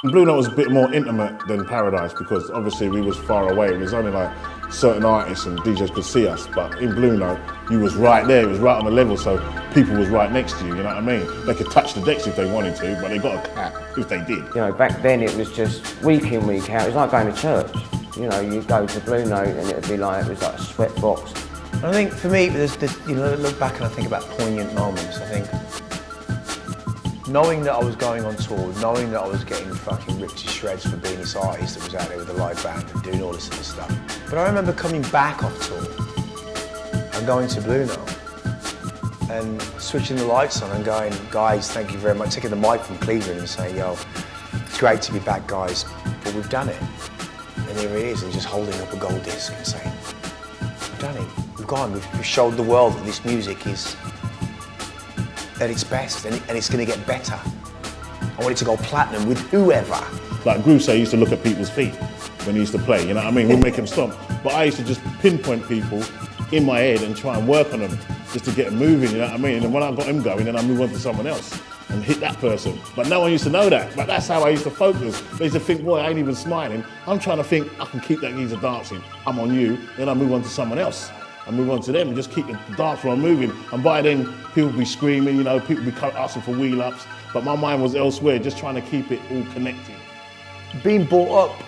Blue Note was a bit more intimate than Paradise because obviously we was far away. It was only like certain artists and DJs could see us, but in Blue Note, you was right there, it was right on the level, so people was right next to you, you know what I mean? They could touch the decks if they wanted to, but they got a cap if they did. You know, back then it was just week in, week out, it was like going to church. You know, you go to Blue Note and it would be like, it was like a sweat box. I think for me, you know, look back and I think about poignant moments. I think knowing that I was going on tour, knowing that I was getting fucking ripped to shreds for being this artist that was out there with a live band and doing all this sort of stuff. But I remember coming back off tour and going to Blue Note and switching the lights on and going, guys, thank you very much, taking the mic from Cleveland and saying, yo, it's great to be back, guys, but we've done it. And here it is, and just holding up a gold disc and saying, we've done it, we've gone, we've showed the world that this music is at its best, and it's going to get better. I want it to go platinum with whoever. Like Groove Say used to look at people's feet when he used to play, you know what I mean? We'd make him stomp. But I used to just pinpoint people in my head and try and work on them just to get them moving, you know what I mean? And when I got him going, then I move on to someone else and hit that person. But no one used to know that, but that's how I used to focus. They used to think, boy, I ain't even smiling. I'm trying to think, I can keep that geezer dancing. I'm on you, then I move on to someone else. I move on to them and just keep the dance floor moving. And by then, people be screaming, you know, people be asking for wheel ups, but my mind was elsewhere, just trying to keep it all connected. Being brought up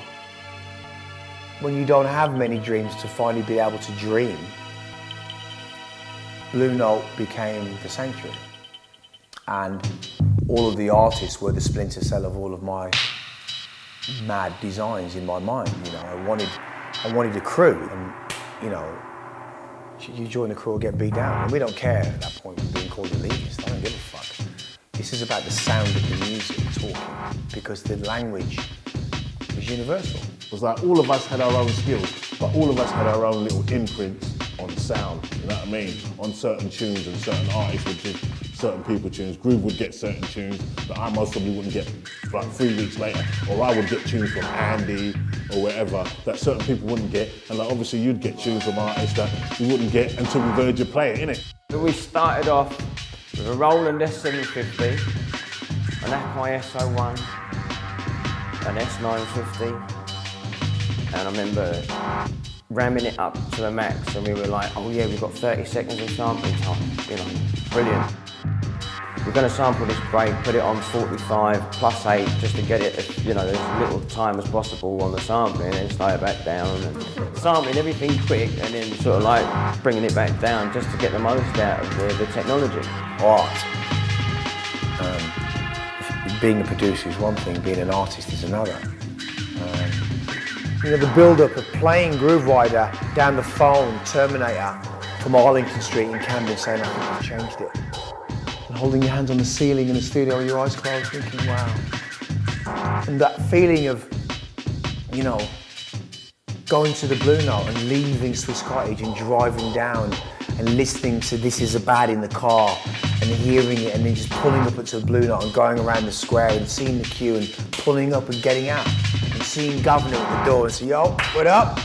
when you don't have many dreams to finally be able to dream, Blue Note became the sanctuary. And all of the artists were the splinter cell of all of my mad designs in my mind. You know, I wanted a crew, and you know, you join the crew or get beat down. And we don't care at that point for being called elitist. I don't give a fuck. This is about the sound of the music talking, because the language is universal. It was like all of us had our own skills, but all of us had our own little imprints on sound, you know what I mean? On certain tunes, and certain artists would do certain people tunes. Groove would get certain tunes that I most probably wouldn't get like 3 weeks later, or I would get tunes from Andy or wherever that certain people wouldn't get, and like obviously you'd get tunes from artists that you wouldn't get until we heard you play it, innit? We started off with a Roland S750, an Akai S01, an S950, and I remember ramming it up to the max, and we were like, oh yeah, we've got 30 seconds of sampling time, you know, brilliant. We're going to sample this break, put it on 45 plus 8 just to get it, you know, as little time as possible on the sampling, and then slow it back down, and sampling everything quick, and then sort of like bringing it back down just to get the most out of the technology. Art. Being a producer is one thing, being an artist is another. You know, the build-up of playing Groove Rider down the phone, Terminator, from Arlington Street in Camden, saying, I think I've changed it. And holding your hands on the ceiling in the studio with your eyes closed, thinking, wow. And that feeling of, you know, going to the Blue Note and leaving Swiss Cottage and driving down and listening to This Is a Bad in the car and hearing it, and then just pulling up to the Blue Note and going around the square and seeing the queue and pulling up and getting out and seeing Governor at the door and say, yo, what up?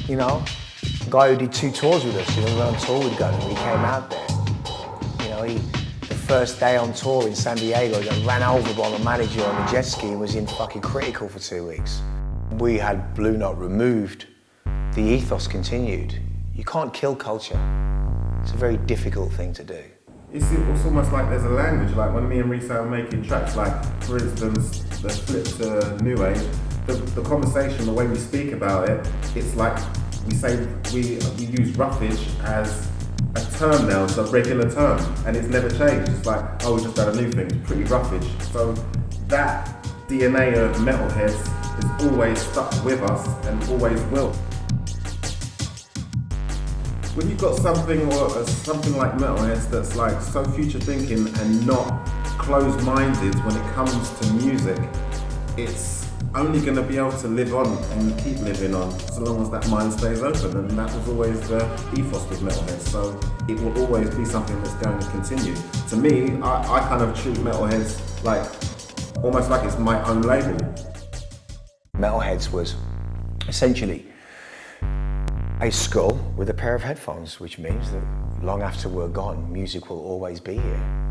You know, a guy who did 2 tours with us, you know, we went on tour with Governor when he came out there. You know, the first day on tour in San Diego, he got ran over by the manager on a jet ski and was in fucking critical for 2 weeks. We had Blue Note removed, the ethos continued. You can't kill culture. It's a very difficult thing to do. It's almost like there's a language, like when me and Risa are making tracks, like for instance, let's flip to New Age, the conversation, the way we speak about it, it's like we use roughage as a term now, it's a regular term, and it's never changed. It's like, oh, we just had a new thing, pretty roughage. So that DNA of Metalheadz is always stuck with us and always will. When you've got something like Metalheadz that's like so future thinking and not closed-minded when it comes to music, it's only going to be able to live on and keep living on so long as that mind stays open, and that was always the ethos with Metalheadz, so it will always be something that's going to continue. To me, I kind of treat Metalheadz like almost like it's my own label. Metalheadz was essentially a skull with a pair of headphones, which means that long after we're gone, music will always be here.